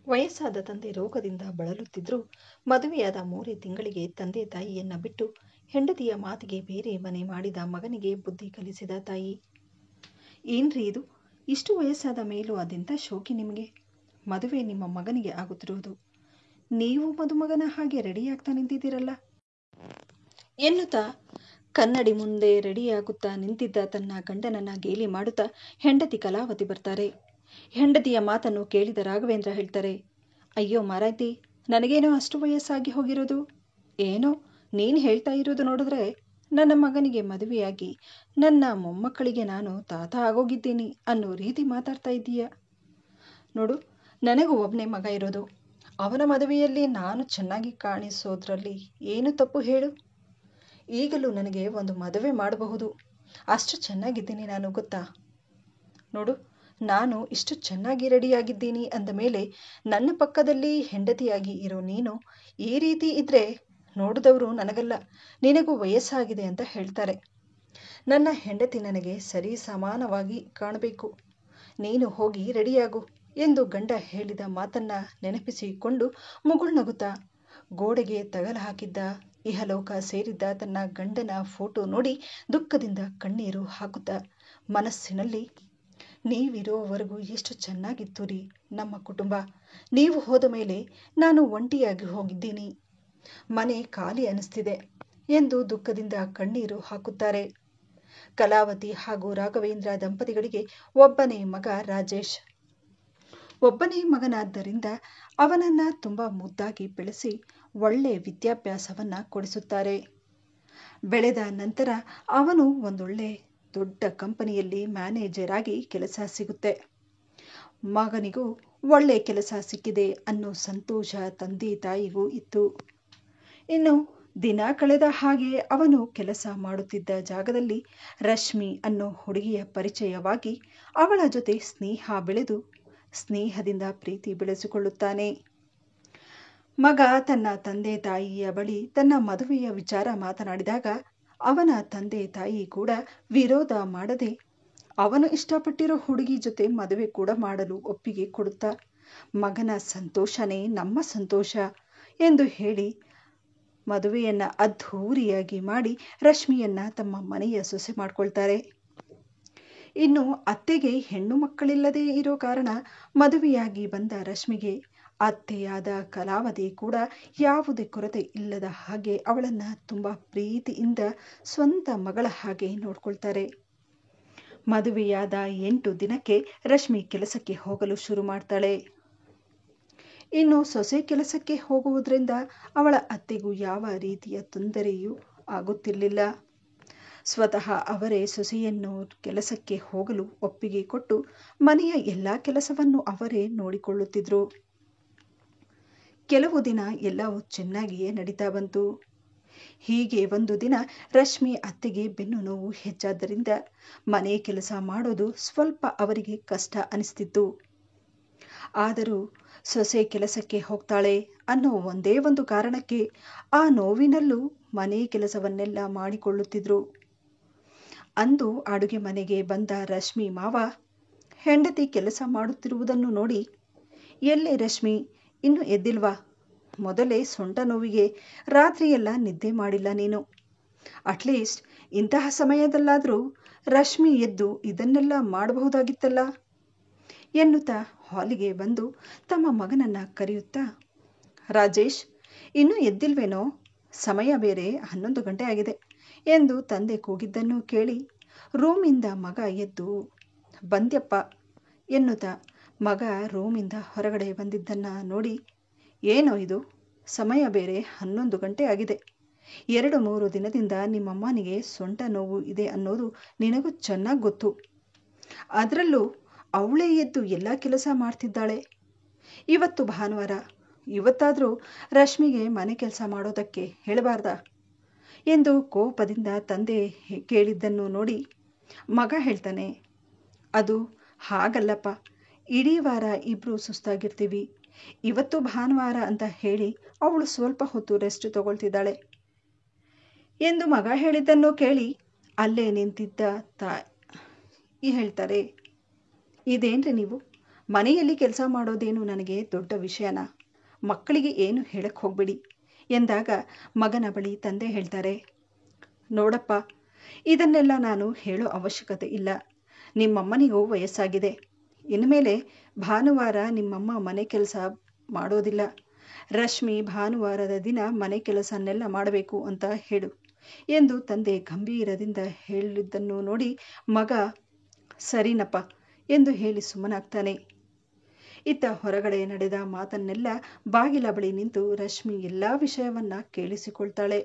ವಯಸ್ಸಾದ ತಂದೆ ರೋಗದಿಂದ ಬಳಲುತ್ತಿದ್ದರೂ ಮದುವೆಯಾದ 3 ತಿಂಗಳಿಗೆ ತಂದೆ ತಾಯಿಯನ್ನ ಬಿಟ್ಟು ಹೆಂಡತಿಯ ಮಾತಿಗೆ ಬೇರೆ ಮನೆ ಮಾಡಿದ ಮಗನಿಗೆ ಬುದ್ಧಿ ಕಲಿಸಿದ ತಾಯಿ. ಏನ್ರಿ ಇದು, ಇಷ್ಟು ವಯಸ್ಸಾದ ಮೇಲೂ ಅದೆಂಥ ಶೋಕಿ ನಿಮಗೆ? ಮದುವೆ ನಿಮ್ಮ ಮಗನಿಗೆ ಆಗುತ್ತಿರುವುದು, ನೀವು ಮದುಮಗನ ಹಾಗೆ ರೆಡಿಯಾಗ್ತಾ ನಿಂತಿದ್ದೀರಲ್ಲ ಎನ್ನುತ್ತಾ ಕನ್ನಡಿ ಮುಂದೆ ರೆಡಿಯಾಗುತ್ತಾ ನಿಂತಿದ್ದ ತನ್ನ ಗಂಡನನ್ನ ಗೇಲಿ ಮಾಡುತ್ತಾ ಹೆಂಡತಿ ಕಲಾವತಿ ಬರ್ತಾರೆ. ಹೆಂಡತಿಯ ಮಾತನ್ನು ಕೇಳಿದ ರಾಘವೇಂದ್ರ ಹೇಳ್ತಾರೆ, ಅಯ್ಯೋ ಮಾರಾಯ್ತಿ, ನನಗೇನೋ ಅಷ್ಟು ವಯಸ್ಸಾಗಿ ಹೋಗಿರೋದು. ಏನೋ ನೀನು ಹೇಳ್ತಾ ಇರೋದು ನೋಡಿದ್ರೆ ನನ್ನ ಮಗನಿಗೆ ಮದುವೆಯಾಗಿ ನನ್ನ ಮೊಮ್ಮಕ್ಕಳಿಗೆ ನಾನು ತಾತ ಆಗೋಗಿದ್ದೀನಿ ಅನ್ನೋ ರೀತಿ ಮಾತಾಡ್ತಾ ಇದ್ದೀಯ. ನೋಡು, ನನಗೂ ಒಬ್ಬನೇ ಮಗ ಇರೋದು. ಅವನ ಮದುವೆಯಲ್ಲಿ ನಾನು ಚೆನ್ನಾಗಿ ಕಾಣಿಸೋದ್ರಲ್ಲಿ ಏನು ತಪ್ಪು ಹೇಳು? ಈಗಲೂ ನನಗೆ ಒಂದು ಮದುವೆ ಮಾಡಬಹುದು, ಅಷ್ಟು ಚೆನ್ನಾಗಿದ್ದೀನಿ ನಾನು, ಗೊತ್ತಾ? ನೋಡು, ನಾನು ಇಷ್ಟು ಚೆನ್ನಾಗಿ ರೆಡಿಯಾಗಿದ್ದೀನಿ ಅಂದ ಮೇಲೆ ನನ್ನ ಪಕ್ಕದಲ್ಲಿ ಹೆಂಡತಿಯಾಗಿ ಇರೋ ನೀನು ಈ ರೀತಿ ಇದ್ರೆ ನೋಡಿದವರು ನನಗಲ್ಲ, ನಿನಗೂ ವಯಸ್ಸಾಗಿದೆ ಅಂತ ಹೇಳ್ತಾರೆ. ನನ್ನ ಹೆಂಡತಿ ನನಗೆ ಸರಿ ಸಮಾನವಾಗಿ ಕಾಣಬೇಕು. ನೀನು ಹೋಗಿ ರೆಡಿಯಾಗು ಎಂದು ಗಂಡ ಹೇಳಿದ ಮಾತನ್ನ ನೆನಪಿಸಿಕೊಂಡು ಮುಗುಳ್ನಗುತ್ತಾ ಗೋಡೆಗೆ ತಗಲು ಹಾಕಿದ್ದ ಇಹಲೋಕ ಸೇರಿದ್ದ ತನ್ನ ಗಂಡನ ಫೋಟೋ ನೋಡಿ ದುಃಖದಿಂದ ಕಣ್ಣೀರು ಹಾಕುತ್ತಾ ಮನಸ್ಸಿನಲ್ಲಿ, ನೀವಿರೋವರೆಗೂ ಎಷ್ಟು ಚೆನ್ನಾಗಿತ್ತು ರೀ ನಮ್ಮ ಕುಟುಂಬ, ನೀವು ಹೋದ ಮೇಲೆ ನಾನು ಒಂಟಿಯಾಗಿ ಹೋಗಿದ್ದೀನಿ, ಮನೆ ಖಾಲಿ ಅನಿಸ್ತಿದೆ ಎಂದು ದುಃಖದಿಂದ ಕಣ್ಣೀರು ಹಾಕುತ್ತಾರೆ. ಕಲಾವತಿ ಹಾಗೂ ರಾಘವೇಂದ್ರ ದಂಪತಿಗಳಿಗೆ ಒಬ್ಬನೇ ಮಗ ರಾಜೇಶ್. ಒಬ್ಬನೇ ಮಗನಾದ್ದರಿಂದ ಅವನನ್ನ ತುಂಬ ಮುದ್ದಾಗಿ ಬೆಳೆಸಿ ಒಳ್ಳೆ ವಿದ್ಯಾಭ್ಯಾಸವನ್ನ ಕೊಡಿಸುತ್ತಾರೆ. ಬೆಳೆದ ನಂತರ ಅವನು ಒಂದೊಳ್ಳೆ ದೊಡ್ಡ ಕಂಪನಿಯಲ್ಲಿ ಮ್ಯಾನೇಜರ್ ಆಗಿ ಕೆಲಸ ಸಿಗುತ್ತೆ. ಮಗನಿಗೂ ಒಳ್ಳೆ ಕೆಲಸ ಸಿಕ್ಕಿದೆ ಅನ್ನೋ ಸಂತೋಷ ತಂದೆ ತಾಯಿಗೂ ಇತ್ತು. ಇನ್ನು ದಿನ ಕಳೆದ ಹಾಗೆ ಅವನು ಕೆಲಸ ಮಾಡುತ್ತಿದ್ದ ಜಾಗದಲ್ಲಿ ರಶ್ಮಿ ಅನ್ನೋ ಹುಡುಗಿಯ ಪರಿಚಯವಾಗಿ ಅವಳ ಜೊತೆ ಸ್ನೇಹ ಬೆಳೆದು ಸ್ನೇಹದಿಂದ ಪ್ರೀತಿ ಬೆಳೆಸಿಕೊಳ್ಳುತ್ತಾನೆ. ಮಗ ತನ್ನ ತಂದೆ ತಾಯಿಯ ಬಳಿ ತನ್ನ ಮದುವೆಯ ವಿಚಾರ ಮಾತನಾಡಿದಾಗ ಅವನ ತಂದೆ ತಾಯಿ ಕೂಡ ವಿರೋಧ ಮಾಡದೆ ಅವನು ಇಷ್ಟಪಟ್ಟಿರೋ ಹುಡುಗಿ ಜೊತೆ ಮದುವೆ ಕೂಡ ಮಾಡಲು ಒಪ್ಪಿಗೆ ಕೊಡುತ್ತಾ ಮಗನ ಸಂತೋಷನೇ ನಮ್ಮ ಸಂತೋಷ ಎಂದು ಹೇಳಿ ಮದುವೆಯನ್ನ ಅದ್ಧೂರಿಯಾಗಿ ಮಾಡಿ ರಶ್ಮಿಯನ್ನ ತಮ್ಮ ಮನೆಯ ಸೊಸೆ ಮಾಡ್ಕೊಳ್ತಾರೆ. ಇನ್ನು ಅತ್ತೆಗೆ ಹೆಣ್ಣು ಮಕ್ಕಳಿಲ್ಲದೆ ಇರೋ ಕಾರಣ ಮದುವೆಯಾಗಿ ಬಂದ ರಶ್ಮಿಗೆ ಅತ್ತೆಯಾದ ಕಲಾವತಿ ಕೂಡ ಯಾವುದೇ ಕೊರತೆ ಇಲ್ಲದ ಹಾಗೆ ಅವಳನ್ನ ತುಂಬಾ ಪ್ರೀತಿಯಿಂದ ಸ್ವಂತ ಮಗಳ ಹಾಗೆ ನೋಡ್ಕೊಳ್ತಾರೆ. ಮದುವೆಯಾದ 8 ದಿನಕ್ಕೆ ರಶ್ಮಿ ಕೆಲಸಕ್ಕೆ ಹೋಗಲು ಶುರು ಮಾಡ್ತಾಳೆ. ಇನ್ನು ಸೊಸೆ ಕೆಲಸಕ್ಕೆ ಹೋಗುವುದರಿಂದ ಅವಳ ಅತ್ತೆಗೂ ಯಾವ ರೀತಿಯ ತೊಂದರೆಯೂ ಆಗುತ್ತಿರಲಿಲ್ಲ. ಸ್ವತಃ ಅವರೇ ಸೊಸೆಯನ್ನು ಕೆಲಸಕ್ಕೆ ಹೋಗಲು ಒಪ್ಪಿಗೆ ಕೊಟ್ಟು ಮನೆಯ ಎಲ್ಲಾ ಕೆಲಸವನ್ನು ಅವರೇ ನೋಡಿಕೊಳ್ಳುತ್ತಿದ್ರು. ಕೆಲವು ದಿನ ಎಲ್ಲವೂ ಚೆನ್ನಾಗಿಯೇ ನಡೀತಾ ಬಂತು. ಹೀಗೆ ಒಂದು ದಿನ ರಶ್ಮಿ ಅತ್ತೆಗೆ ಬೆನ್ನು ನೋವು ಹೆಚ್ಚಾದ್ದರಿಂದ ಮನೆ ಕೆಲಸ ಮಾಡೋದು ಸ್ವಲ್ಪ ಅವರಿಗೆ ಕಷ್ಟ ಅನಿಸ್ತಿತ್ತು. ಆದರೂ ಸೊಸೆ ಕೆಲಸಕ್ಕೆ ಹೋಗ್ತಾಳೆ ಅನ್ನೋ ಒಂದೇ ಒಂದು ಕಾರಣಕ್ಕೆ ಆ ನೋವಿನಲ್ಲೂ ಮನೆ ಕೆಲಸವನ್ನೆಲ್ಲ ಮಾಡಿಕೊಳ್ಳುತ್ತಿದ್ರು. ಅಂದು ಅಡುಗೆ ಮನೆಗೆ ಬಂದ ರಶ್ಮಿ ಮಾವ ಹೆಂಡತಿ ಕೆಲಸ ಮಾಡುತ್ತಿರುವುದನ್ನು ನೋಡಿ, ಎಲ್ಲೇ ರಶ್ಮಿ, ಇನ್ನು ಎದ್ದಿಲ್ವಾ? ಮೊದಲೇ ಸೊಂಟ ನೋವಿಗೆ ರಾತ್ರಿಯೆಲ್ಲ ನಿದ್ದೆ ಮಾಡಿಲ್ಲ ನೀನು. ಅಟ್ಲೀಸ್ಟ್ ಇಂತಹ ಸಮಯದಲ್ಲಾದರೂ ರಶ್ಮಿ ಎದ್ದು ಇದನ್ನೆಲ್ಲ ಮಾಡಬಹುದಾಗಿತ್ತಲ್ಲ ಎನ್ನುತ್ತಾ ಹಾಲಿಗೆ ಬಂದು ತಮ್ಮ ಮಗನನ್ನ ಕರೆಯುತ್ತಾ, ರಾಜೇಶ್, ಇನ್ನೂ ಎದ್ದಿಲ್ವೇನೋ? ಸಮಯ ಬೇರೆ 11 ಗಂಟೆ ಆಗಿದೆ ಎಂದು ತಂದೆ ಕೂಗಿದ್ದನ್ನು ಕೇಳಿ ರೂಮಿಂದ ಮಗ ಎದ್ದು, ಬಂದ್ಯಪ್ಪ ಎನ್ನುತ್ತಾ ಮಗ ರೂಮಿಂದ ಹೊರಗಡೆ ಬಂದಿದ್ದನ್ನ ನೋಡಿ, ಏನೋ ಇದು, ಸಮಯ ಬೇರೆ 11 ಗಂಟೆ ಆಗಿದೆ. 2-3 ದಿನದಿಂದ ನಿಮ್ಮಮ್ಮನಿಗೆ ಸೊಂಟ ನೋವು ಇದೆ ಅನ್ನೋದು ನಿನಗೂ ಚೆನ್ನಾಗಿ ಗೊತ್ತು. ಅದರಲ್ಲೂ ಅವಳೇ ಎದ್ದು ಎಲ್ಲ ಕೆಲಸ ಮಾಡ್ತಿದ್ದಾಳೆ. ಇವತ್ತು ಭಾನುವಾರ, ಇವತ್ತಾದರೂ ರಶ್ಮಿಗೆ ಮನೆ ಕೆಲಸ ಮಾಡೋದಕ್ಕೆ ಹೇಳಬಾರ್ದಾ ಎಂದು ಕೋಪದಿಂದ ತಂದೆ ಕೇಳಿದ್ದನ್ನು ನೋಡಿ ಮಗ ಹೇಳ್ತಾನೆ, ಅದು ಹಾಗಲ್ಲಪ್ಪ, ಇಡೀ ವಾರ ಇಬ್ರು ಸುಸ್ತಾಗಿರ್ತೀವಿ, ಇವತ್ತು ಭಾನುವಾರ ಅಂತ ಹೇಳಿ ಅವಳು ಸ್ವಲ್ಪ ಹೊತ್ತು ರೆಸ್ಟ್ ತಗೊಳ್ತಿದ್ದಾಳೆ ಎಂದು ಮಗ ಹೇಳಿದ್ದನ್ನು ಕೇಳಿ ಅಲ್ಲೇ ನಿಂತಿದ್ದ ತಾಯಿ ಹೇಳ್ತಾರೆ, ಇದೇನ್ರಿ ನೀವು, ಮನೆಯಲ್ಲಿ ಕೆಲಸ ಮಾಡೋದೇನು ನನಗೆ ದೊಡ್ಡ ವಿಷಯನಾ? ಮಕ್ಕಳಿಗೆ ಏನು ಹೇಳಕ್ಕೆ ಹೋಗ್ಬೇಡಿ ಎಂದಾಗ ಮಗನ ಬಳಿ ತಂದೆ ಹೇಳ್ತಾರೆ, ನೋಡಪ್ಪ, ಇದನ್ನೆಲ್ಲ ನಾನು ಹೇಳೋ ಅವಶ್ಯಕತೆ ಇಲ್ಲ. ನಿಮ್ಮಮ್ಮನಿಗೂ ವಯಸ್ಸಾಗಿದೆ. ಇನ್ಮೇಲೆ ಭಾನುವಾರ ನಿಮ್ಮಮ್ಮ ಮನೆ ಕೆಲಸ ಮಾಡೋದಿಲ್ಲ. ರಶ್ಮಿ ಭಾನುವಾರದ ದಿನ ಮನೆ ಕೆಲಸನ್ನೆಲ್ಲ ಮಾಡಬೇಕು ಅಂತ ಹೇಳು ಎಂದು ತಂದೆ ಗಂಭೀರದಿಂದ ಹೇಳಿದ್ದನ್ನು ನೋಡಿ ಮಗ ಸರಿನಪ್ಪ ಎಂದು ಹೇಳಿ ಸುಮ್ಮನಾಗ್ತಾನೆ. ಇತ್ತ ಹೊರಗಡೆ ನಡೆದ ಮಾತನ್ನೆಲ್ಲ ಬಾಗಿಲ ಬಳಿ ನಿಂತು ರಶ್ಮಿ ಎಲ್ಲ ವಿಷಯವನ್ನ ಕೇಳಿಸಿಕೊಳ್ತಾಳೆ.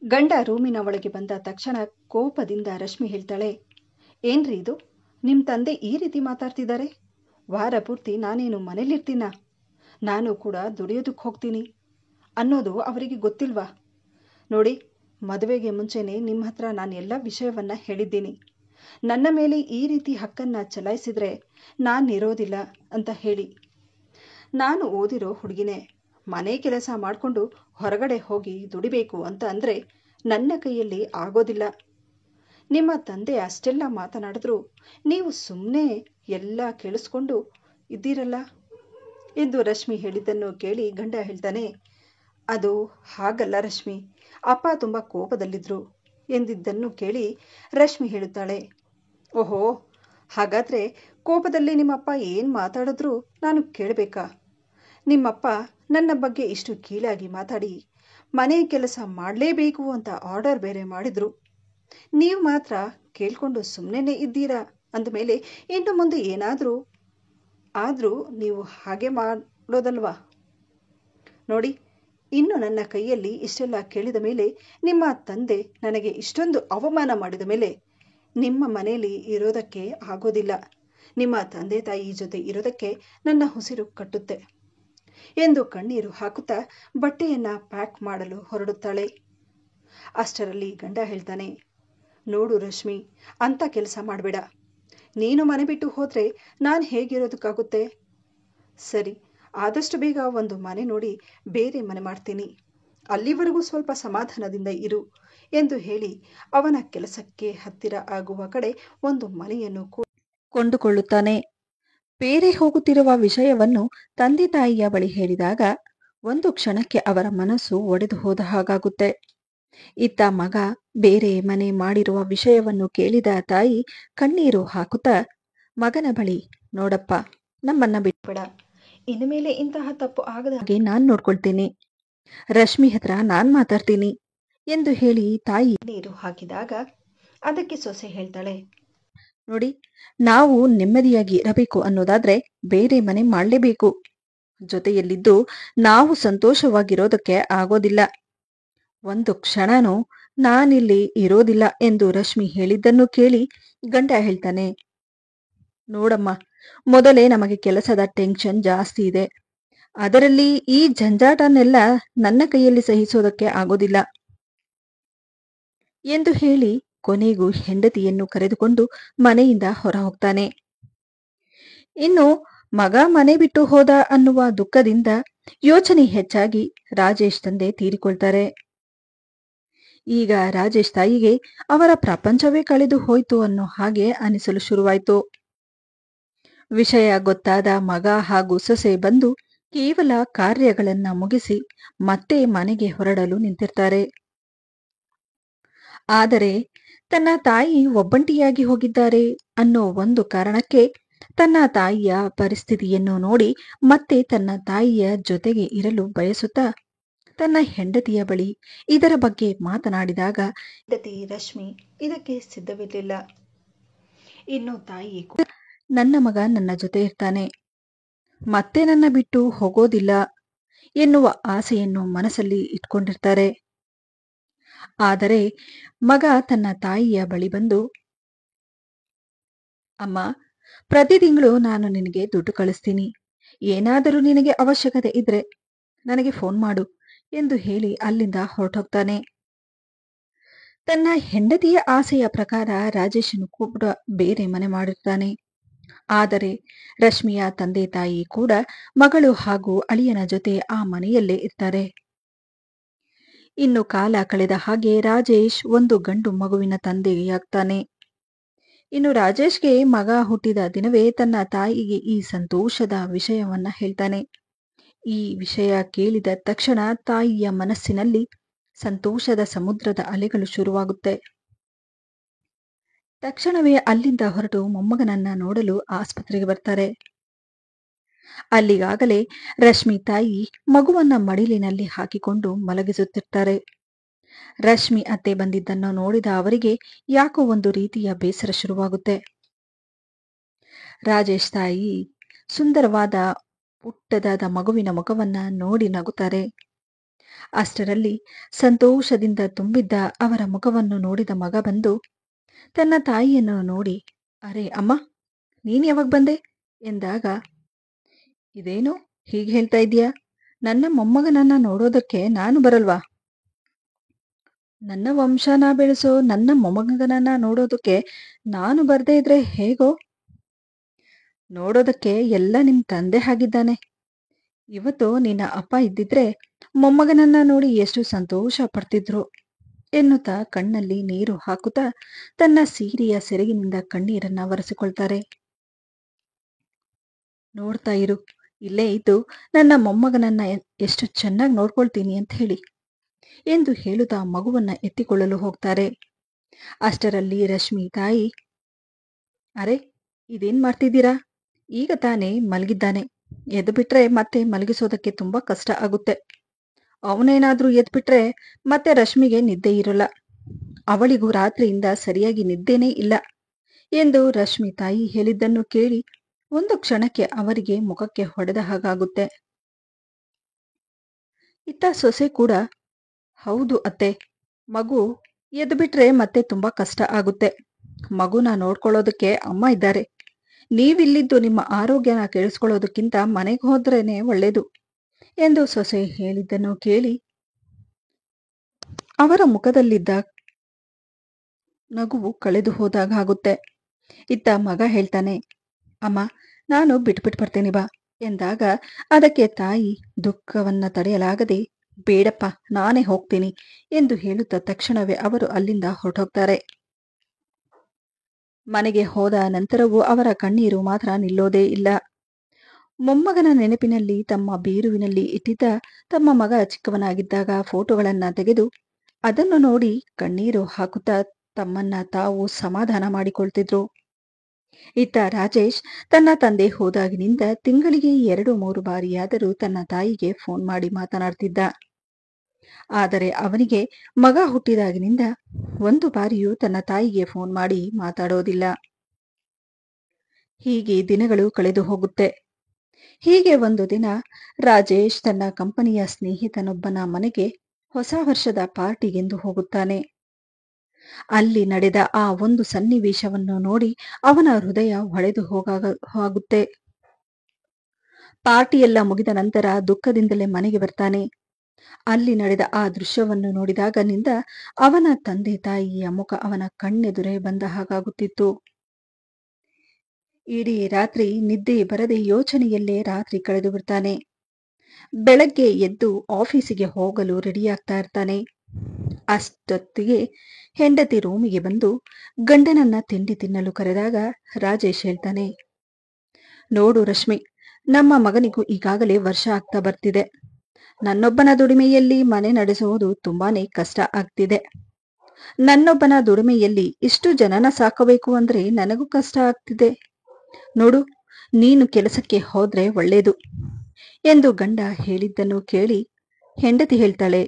ಗಂಡ ರೂಮಿನ ಒಳಗೆ ಬಂದ ತಕ್ಷಣ ಕೋಪದಿಂದ ರಶ್ಮಿ ಹೇಳ್ತಾಳೆ, ಏನ್ರಿ ಇದು? ನಿಮ್ಮ ತಂದೆ ಈ ರೀತಿ ಮಾತಾಡ್ತಿದ್ದಾರೆ? ವಾರ ಪೂರ್ತಿ ನಾನೇನು ಮನೇಲಿರ್ತೀನ? ನಾನು ಕೂಡ ದುಡಿಯೋದಕ್ಕೆ ಹೋಗ್ತೀನಿ ಅನ್ನೋದು ಅವರಿಗೆ ಗೊತ್ತಿಲ್ವಾ? ನೋಡಿ, ಮದುವೆಗೆ ಮುಂಚೆನೆ ನಿಮ್ಮ ಹತ್ರ ನಾನು ಎಲ್ಲ ವಿಷಯವನ್ನ ಹೇಳಿದ್ದೀನಿ. ನನ್ನ ಮೇಲೆ ಈ ರೀತಿ ಹಕ್ಕನ್ನ ಚಲಾಯಿಸಿದ್ರೆ ನಾನಿರೋದಿಲ್ಲ ಅಂತ ಹೇಳಿ. ನಾನು ಓದಿರೋ ಹುಡುಗಿನೇ. ಮನೆ ಕೆಲಸ ಮಾಡಿಕೊಂಡು ಹೊರಗಡೆ ಹೋಗಿ ದುಡಿಬೇಕು ಅಂತ ಅಂದರೆ ನನ್ನ ಕೈಯಲ್ಲಿ ಆಗೋದಿಲ್ಲ. ನಿಮ್ಮ ತಂದೆ ಅಷ್ಟೆಲ್ಲ ಮಾತನಾಡಿದ್ರು ನೀವು ಸುಮ್ಮನೆ ಎಲ್ಲ ಕೇಳಿಸ್ಕೊಂಡು ಇದ್ದೀರಲ್ಲ ಎಂದು ರಶ್ಮಿ ಹೇಳಿದ್ದನ್ನು ಕೇಳಿ ಗಂಡ ಹೇಳ್ತಾನೆ, ಅದು ಹಾಗಲ್ಲ ರಶ್ಮಿ, ಅಪ್ಪ ತುಂಬ ಕೋಪದಲ್ಲಿದ್ದರು ಎಂದಿದ್ದನ್ನು ಕೇಳಿ ರಶ್ಮಿ ಹೇಳುತ್ತಾಳೆ, ಓಹೋ, ಹಾಗಾದರೆ ಕೋಪದಲ್ಲಿ ನಿಮ್ಮಪ್ಪ ಏನು ಮಾತಾಡಿದ್ರು ನಾನು ಕೇಳಬೇಕಾ? ನಿಮ್ಮಪ್ಪ ನನ್ನ ಬಗ್ಗೆ ಇಷ್ಟು ಕೀಳಾಗಿ ಮಾತಾಡಿ ಮನೆ ಕೆಲಸ ಮಾಡಲೇಬೇಕು ಅಂತ ಆರ್ಡರ್ ಬೇರೆ ಮಾಡಿದ್ರು. ನೀವು ಮಾತ್ರ ಕೇಳ್ಕೊಂಡು ಸುಮ್ಮನೆ ಇದ್ದೀರಾ ಅಂದಮೇಲೆ ಇನ್ನು ಮುಂದೆ ಏನಾದರೂ ಆದರೂ ನೀವು ಹಾಗೆ ಮಾಡೋದಲ್ವಾ? ನೋಡಿ, ಇನ್ನು ನನ್ನ ಕೈಯಲ್ಲಿ ಇಷ್ಟೆಲ್ಲ ಕೇಳಿದ ಮೇಲೆ, ನಿಮ್ಮ ತಂದೆ ನನಗೆ ಇಷ್ಟೊಂದು ಅವಮಾನ ಮಾಡಿದ ಮೇಲೆ ನಿಮ್ಮ ಮನೆಯಲ್ಲಿ ಇರೋದಕ್ಕೆ ಆಗೋದಿಲ್ಲ. ನಿಮ್ಮ ತಂದೆ ತಾಯಿ ಜೊತೆ ಇರೋದಕ್ಕೆ ನನ್ನ ಉಸಿರು ಕಟ್ಟುತ್ತೆ ಎಂದು ಕಣ್ಣೀರು ಹಾಕುತ್ತಾ ಬಟ್ಟೆಯನ್ನ ಪ್ಯಾಕ್ ಮಾಡಲು ಹೊರಡುತ್ತಾಳೆ. ಅಷ್ಟರಲ್ಲಿ ಗಂಡ ಹೇಳ್ತಾನೆ, ನೋಡು ರಶ್ಮಿ, ಅಂತ ಕೆಲಸ ಮಾಡಬೇಡ. ನೀನು ಮನೆ ಬಿಟ್ಟು ಹೋದರೆ ನಾನು ಹೇಗಿರೋದಕ್ಕಾಗುತ್ತೆ? ಸರಿ, ಆದಷ್ಟು ಬೇಗ ಒಂದು ಮನೆ ನೋಡಿ ಬೇರೆ ಮನೆ ಮಾಡ್ತೀನಿ. ಅಲ್ಲಿವರೆಗೂ ಸ್ವಲ್ಪ ಸಮಾಧಾನದಿಂದ ಇರು ಎಂದು ಹೇಳಿ ಅವನ ಕೆಲಸಕ್ಕೆ ಹತ್ತಿರ ಆಗುವ ಕಡೆ ಒಂದು ಮನೆಯನ್ನು ಕೊಂಡುಕೊಳ್ಳುತ್ತಾನೆ. ಬೇರೆ ಹೋಗುತ್ತಿರುವ ವಿಷಯವನ್ನು ತಂದೆ ತಾಯಿಯ ಬಳಿ ಹೇಳಿದಾಗ ಒಂದು ಕ್ಷಣಕ್ಕೆ ಅವರ ಮನಸ್ಸು ಒಡೆದು ಹೋದ ಹಾಗಾಗುತ್ತೆ. ಇತ್ತ ಮಗ ಬೇರೆ ಮನೆ ಮಾಡಿರುವ ವಿಷಯವನ್ನು ಕೇಳಿದ ತಾಯಿ ಕಣ್ಣೀರು ಹಾಕುತ್ತಾ ಮಗನ ಬಳಿ, ನೋಡಪ್ಪ, ನಮ್ಮನ್ನ ಬಿಟ್ಬೇಡ. ಇನ್ಮೇಲೆ ಇಂತಹ ತಪ್ಪು ಆಗದ ಹಾಗೆ ನಾನು ನೋಡ್ಕೊಳ್ತೀನಿ. ರಶ್ಮಿ ಹತ್ರ ನಾನು ಮಾತಾಡ್ತೀನಿ ಎಂದು ಹೇಳಿ ತಾಯಿ ನೀರು ಹಾಕಿದಾಗ ಅದಕ್ಕೆ ಸೊಸೆ ಹೇಳ್ತಾಳೆ, ನೋಡಿ, ನಾವು ನೆಮ್ಮದಿಯಾಗಿ ಇರಬೇಕು ಅನ್ನೋದಾದ್ರೆ ಬೇರೆ ಮನೆ ಮಾಡಲೇಬೇಕು. ಜೊತೆಯಲ್ಲಿದ್ದು ನಾವು ಸಂತೋಷವಾಗಿರೋದಕ್ಕೆ ಆಗೋದಿಲ್ಲ. ಒಂದು ಕ್ಷಣನೂ ನಾನಿಲ್ಲಿ ಇರೋದಿಲ್ಲ ಎಂದು ರಶ್ಮಿ ಹೇಳಿದ್ದನ್ನು ಕೇಳಿ ಗಂಡ ಹೇಳ್ತಾನೆ, ನೋಡಮ್ಮ, ಮೊದಲೇ ನಮಗೆ ಕೆಲಸದ ಟೆನ್ಷನ್ ಜಾಸ್ತಿ ಇದೆ. ಅದರಲ್ಲಿ ಈ ಜಂಜಾಟನೆಲ್ಲ ನನ್ನ ಕೈಯಲ್ಲಿ ಸಹಿಸೋದಕ್ಕೆ ಆಗೋದಿಲ್ಲ ಎಂದು ಹೇಳಿ ಕೊನೆಗೂ ಹೆಂಡತಿಯನ್ನು ಕರೆದುಕೊಂಡು ಮನೆಯಿಂದ ಹೊರ ಹೋಗ್ತಾನೆ. ಇನ್ನು ಮಗ ಮನೆ ಬಿಟ್ಟು ಹೋದ ಅನ್ನುವ ದುಃಖದಿಂದ ಯೋಚನೆ ಹೆಚ್ಚಾಗಿ ರಾಜೇಶ್ ತಂದೆ ತೀರಿಕೊಳ್ತಾರೆ. ಈಗ ರಾಜೇಶ್ ತಾಯಿಗೆ ಅವರ ಪ್ರಪಂಚವೇ ಕಳೆದು ಹೋಯ್ತು ಅನ್ನೋ ಹಾಗೆ ಅನಿಸಲು ಶುರುವಾಯ್ತು. ವಿಷಯ ಗೊತ್ತಾದ ಮಗ ಹಾಗೂ ಸೊಸೆ ಬಂದು ಕೇವಲ ಕಾರ್ಯಗಳನ್ನ ಮುಗಿಸಿ ಮತ್ತೆ ಮನೆಗೆ ಹೊರಡಲು ನಿಂತಿರ್ತಾರೆ. ಆದರೆ ತನ್ನ ತಾಯಿ ಒಬ್ಬಂಟಿಯಾಗಿ ಹೋಗಿದ್ದಾರೆ ಅನ್ನೋ ಒಂದು ಕಾರಣಕ್ಕೆ ತನ್ನ ತಾಯಿಯ ಪರಿಸ್ಥಿತಿಯನ್ನು ನೋಡಿ ಮತ್ತೆ ತನ್ನ ತಾಯಿಯ ಜೊತೆಗೆ ಇರಲು ಬಯಸುತ್ತಾ ತನ್ನ ಹೆಂಡತಿಯ ಬಳಿ ಇದರ ಬಗ್ಗೆ ಮಾತನಾಡಿದಾಗ ಹೆಂಡತಿ ರಶ್ಮಿ ಇದಕ್ಕೆ ಸಿದ್ಧವಿರಲಿಲ್ಲ. ಇನ್ನು ತಾಯಿ ನನ್ನ ಮಗ ನನ್ನ ಜೊತೆ ಇರ್ತಾನೆ, ಮತ್ತೆ ನನ್ನ ಬಿಟ್ಟು ಹೋಗೋದಿಲ್ಲ ಎನ್ನುವ ಆಸೆಯನ್ನು ಮನಸ್ಸಲ್ಲಿ ಇಟ್ಕೊಂಡಿರ್ತಾರೆ. ಆದರೆ ಮಗ ತನ್ನ ತಾಯಿಯ ಬಳಿ ಬಂದು, ಅಮ್ಮ, ಪ್ರತಿ ತಿಂಗಳು ನಾನು ನಿನಗೆ ದುಡ್ಡು ಕಳಿಸ್ತೀನಿ. ಏನಾದರೂ ನಿನಗೆ ಅವಶ್ಯಕತೆ ಇದ್ರೆ ನನಗೆ ಫೋನ್ ಮಾಡು ಎಂದು ಹೇಳಿ ಅಲ್ಲಿಂದ ಹೊರಟೋಗ್ತಾನೆ. ತನ್ನ ಹೆಂಡತಿಯ ಆಸೆಯ ಪ್ರಕಾರ ರಾಜೇಶನು ಕೂಡ ಬೇರೆ ಮನೆ ಮಾಡಿರ್ತಾನೆ. ಆದರೆ ರಶ್ಮಿಯ ತಂದೆ ತಾಯಿ ಕೂಡ ಮಗಳು ಹಾಗೂ ಅಳಿಯನ ಜೊತೆ ಆ ಮನೆಯಲ್ಲೇ ಇರ್ತಾರೆ. ಇನ್ನು ಕಾಲ ಕಳೆದ ಹಾಗೆ ರಾಜೇಶ್ ಒಂದು ಗಂಡು ಮಗುವಿನ ತಂದೆಯಾಗ್ತಾನೆ. ಇನ್ನು ರಾಜೇಶ್ಗೆ ಮಗ ಹುಟ್ಟಿದ ದಿನವೇ ತನ್ನ ತಾಯಿಗೆ ಈ ಸಂತೋಷದ ವಿಷಯವನ್ನ ಹೇಳ್ತಾನೆ. ಈ ವಿಷಯ ಕೇಳಿದ ತಕ್ಷಣ ತಾಯಿಯ ಮನಸ್ಸಿನಲ್ಲಿ ಸಂತೋಷದ ಸಮುದ್ರದ ಅಲೆಗಳು ಶುರುವಾಗುತ್ತೆ. ತಕ್ಷಣವೇ ಅಲ್ಲಿಂದ ಹೊರಟು ಮೊಮ್ಮಗನನ್ನ ನೋಡಲು ಆಸ್ಪತ್ರೆಗೆ ಬರ್ತಾರೆ. ಅಲ್ಲಿಗಾಗಲೇ ರಶ್ಮಿ ತಾಯಿ ಮಗುವನ್ನ ಮಡಿಲಿನಲ್ಲಿ ಹಾಕಿಕೊಂಡು ಮಲಗಿಸುತ್ತಿರ್ತಾರೆ. ರಶ್ಮಿ ಅತ್ತೆ ಬಂದಿದ್ದನ್ನು ನೋಡಿದ ಅವರಿಗೆ ಯಾಕೋ ಒಂದು ರೀತಿಯ ಬೇಸರ ಶುರುವಾಗುತ್ತೆ. ರಾಜೇಶ್ ತಾಯಿ ಸುಂದರವಾದ ಪುಟ್ಟದಾದ ಮಗುವಿನ ಮುಖವನ್ನ ನೋಡಿ ನಗುತ್ತಾರೆ. ಅಷ್ಟರಲ್ಲಿ ಸಂತೋಷದಿಂದ ತುಂಬಿದ್ದ ಅವರ ಮುಖವನ್ನು ನೋಡಿದ ಮಗ ಬಂದು ತನ್ನ ತಾಯಿಯನ್ನು ನೋಡಿ, ಅರೆ ಅಮ್ಮ, ನೀನ್ ಯಾವಾಗ ಬಂದೆ ಎಂದಾಗ, ಇದೇನು ಹೀಗೆ ಹೇಳ್ತಾ ಇದೀಯಾ? ನನ್ನ ಮೊಮ್ಮಗನನ್ನ ನೋಡೋದಕ್ಕೆ ನಾನು ಬರಲ್ವಾ? ನನ್ನ ವಂಶನ ಬೆಳೆಸೋ ನನ್ನ ಮೊಮ್ಮಗನನ್ನ ನೋಡೋದಕ್ಕೆ ನಾನು ಬರ್ದೇ ಇದ್ರೆ ಹೇಗೋ? ನೋಡೋದಕ್ಕೆ ಎಲ್ಲ ನಿಮ್ ತಂದೆ ಆಗಿದ್ದಾನೆ. ಇವತ್ತು ನಿನ್ನ ಅಪ್ಪ ಇದ್ದಿದ್ರೆ ಮೊಮ್ಮಗನನ್ನ ನೋಡಿ ಎಷ್ಟು ಸಂತೋಷ ಪಡ್ತಿದ್ರು ಎನ್ನುತ್ತಾ ಕಣ್ಣಲ್ಲಿ ನೀರು ಹಾಕುತ್ತಾ ತನ್ನ ಸೀರೆಯ ಸೆರಗಿನಿಂದ ಕಣ್ಣೀರನ್ನ ಒರೆಸಿಕೊಳ್ತಾರೆ. ನೋಡ್ತಾ ಇರು, ಇಲ್ಲೇ ಇದ್ದು ನನ್ನ ಮೊಮ್ಮಗನನ್ನ ಎಷ್ಟು ಚೆನ್ನಾಗಿ ನೋಡ್ಕೊಳ್ತೀನಿ ಅಂತ ಹೇಳಿ ಎಂದು ಹೇಳುತ್ತಾ ಮಗುವನ್ನ ಎತ್ತಿಕೊಳ್ಳಲು ಹೋಗ್ತಾರೆ. ಅಷ್ಟರಲ್ಲಿ ರಶ್ಮಿ ತಾಯಿ, ಅರೆ ಇದೇನ್ ಮಾಡ್ತಿದ್ದೀರಾ? ಈಗ ತಾನೇ ಮಲಗಿದ್ದಾನೆ, ಎದ್ದು ಬಿಟ್ರೆ ಮತ್ತೆ ಮಲಗಿಸೋದಕ್ಕೆ ತುಂಬಾ ಕಷ್ಟ ಆಗುತ್ತೆ. ಅವನೇನಾದ್ರೂ ಎದ್ಬಿಟ್ರೆ ಮತ್ತೆ ರಶ್ಮಿಗೆ ನಿದ್ದೆ ಇರಲ್ಲ. ಅವಳಿಗೂ ರಾತ್ರಿಯಿಂದ ಸರಿಯಾಗಿ ನಿದ್ದೆನೇ ಇಲ್ಲ ಎಂದು ರಶ್ಮಿ ತಾಯಿ ಹೇಳಿದ್ದನ್ನು ಕೇಳಿ ಒಂದು ಕ್ಷಣಕ್ಕೆ ಅವರಿಗೆ ಮುಖಕ್ಕೆ ಹೊಡೆದ ಹಾಗಾಗುತ್ತೆ. ಇತ್ತ ಸೊಸೆ ಕೂಡ, ಹೌದು ಅತ್ತೆ, ಮಗು ಎದ್ದು ಬಿಟ್ರೆ ಮತ್ತೆ ತುಂಬಾ ಕಷ್ಟ ಆಗುತ್ತೆ. ಮಗುನ ನೋಡ್ಕೊಳ್ಳೋದಕ್ಕೆ ಅಮ್ಮ ಇದ್ದಾರೆ. ನೀವಿಲ್ಲಿದ್ದು ನಿಮ್ಮ ಆರೋಗ್ಯನ ಕೇಳಿಸ್ಕೊಳ್ಳೋದಕ್ಕಿಂತ ಮನೆಗೆ ಹೋದ್ರೇನೆ ಒಳ್ಳೇದು ಎಂದು ಸೊಸೆ ಹೇಳಿದ್ದನ್ನು ಕೇಳಿ ಅವರ ಮುಖದಲ್ಲಿದ್ದ ನಗುವು ಕಳೆದು ಹೋದಾಗ ಆಗುತ್ತೆ. ಇತ್ತ ಮಗ ಹೇಳ್ತಾನೆ, ಅಮ್ಮ, ನಾನು ಬಿಟ್ಬಿಟ್ಟು ಬರ್ತೀನಿ ಬಾ ಎಂದಾಗ ಅದಕ್ಕೆ ತಾಯಿ ದುಃಖವನ್ನ ತಡೆಯಲಾಗದೆ, ಬೇಡಪ್ಪ, ನಾನೇ ಹೋಗ್ತೀನಿ ಎಂದು ಹೇಳುತ್ತಾ ತಕ್ಷಣವೇ ಅವರು ಅಲ್ಲಿಂದ ಹೊರಟೋಗ್ತಾರೆ. ಮನೆಗೆ ಹೋದ ನಂತರವೂ ಅವರ ಕಣ್ಣೀರು ಮಾತ್ರ ನಿಲ್ಲೋದೇ ಇಲ್ಲ. ಮೊಮ್ಮಗನ ನೆನಪಿನಲ್ಲಿ ತಮ್ಮ ಬೀರುವಿನಲ್ಲಿ ಇಟ್ಟಿದ್ದ ತಮ್ಮ ಮಗ ಚಿಕ್ಕವನಾಗಿದ್ದಾಗ ಫೋಟೋಗಳನ್ನ ತೆಗೆದು ಅದನ್ನು ನೋಡಿ ಕಣ್ಣೀರು ಹಾಕುತ್ತಾ ತಮ್ಮನ್ನ ತಾವು ಸಮಾಧಾನ ಮಾಡಿಕೊಳ್ತಿದ್ರು. ಇತ್ತ ರಾಜೇಶ್ ತನ್ನ ತಂದೆ ಹೋದಾಗಿನಿಂದ ತಿಂಗಳಿಗೆ 2-3 ಬಾರಿಯಾದರೂ ತನ್ನ ತಾಯಿಗೆ ಫೋನ್ ಮಾಡಿ ಮಾತನಾಡ್ತಿದ್ದ. ಆದರೆ ಅವನಿಗೆ ಮಗ ಹುಟ್ಟಿದಾಗಿನಿಂದ ಒಂದು ಬಾರಿಯೂ ತನ್ನ ತಾಯಿಗೆ ಫೋನ್ ಮಾಡಿ ಮಾತಾಡೋದಿಲ್ಲ. ಹೀಗೆ ದಿನಗಳು ಕಳೆದು ಹೋಗುತ್ತೆ. ಹೀಗೆ ಒಂದು ದಿನ ರಾಜೇಶ್ ತನ್ನ ಕಂಪನಿಯ ಸ್ನೇಹಿತನೊಬ್ಬನ ಮನೆಗೆ ಹೊಸ ವರ್ಷದ ಪಾರ್ಟಿಗೆಂದು ಹೋಗುತ್ತಾನೆ. ಅಲ್ಲಿ ನಡೆದ ಆ ಒಂದು ಸನ್ನಿವೇಶವನ್ನು ನೋಡಿ ಅವನ ಹೃದಯ ಒಡೆದು ಹೋಗುತ್ತೆ. ಪಾರ್ಟಿಯೆಲ್ಲ ಮುಗಿದ ನಂತರ ದುಃಖದಿಂದಲೇ ಮನೆಗೆ ಬರ್ತಾನೆ. ಅಲ್ಲಿ ನಡೆದ ಆ ದೃಶ್ಯವನ್ನು ನೋಡಿದಾಗನಿಂದ ಅವನ ತಂದೆ ತಾಯಿಯ ಮುಖ ಅವನ ಕಣ್ಣೆದುರೇ ಬಂದ ಹಾಗಾಗುತ್ತಿತ್ತು. ಇಡೀ ರಾತ್ರಿ ನಿದ್ದೆ ಬರದೆ ಯೋಚನೆಯಲ್ಲೇ ರಾತ್ರಿ ಕಳೆದು ಬಿಡ್ತಾನೆ. ಬೆಳಗ್ಗೆ ಎದ್ದು ಆಫೀಸಿಗೆ ಹೋಗಲು ರೆಡಿಯಾಗ್ತಾ ಇರ್ತಾನೆ. ಅಷ್ಟೊತ್ತಿಗೆ ಹೆಂಡತಿ ರೂಮಿಗೆ ಬಂದು ಗಂಡನನ್ನ ತಿಂಡಿ ತಿನ್ನಲು ಕರೆದಾಗ ರಾಜೇಶ್ ಹೇಳ್ತಾನೆ, ನೋಡು ರಶ್ಮಿ, ನಮ್ಮ ಮಗನಿಗೂ ಈಗಾಗಲೇ ವರ್ಷ ಆಗ್ತಾ ಬರ್ತಿದೆ. ನನ್ನೊಬ್ಬನ ದುಡಿಮೆಯಲ್ಲಿ ಮನೆ ನಡೆಸುವುದು ತುಂಬಾನೇ ಕಷ್ಟ ಆಗ್ತಿದೆ. ನನ್ನೊಬ್ಬನ ದುಡಿಮೆಯಲ್ಲಿ ಇಷ್ಟು ಜನನ ಸಾಕಬೇಕು ಅಂದ್ರೆ ನನಗೂ ಕಷ್ಟ ಆಗ್ತಿದೆ. ನೋಡು, ನೀನು ಕೆಲಸಕ್ಕೆ ಹೋದ್ರೆ ಒಳ್ಳೇದು ಎಂದು ಗಂಡ ಹೇಳಿದ್ದನ್ನು ಕೇಳಿ ಹೆಂಡತಿ ಹೇಳ್ತಾಳೆ,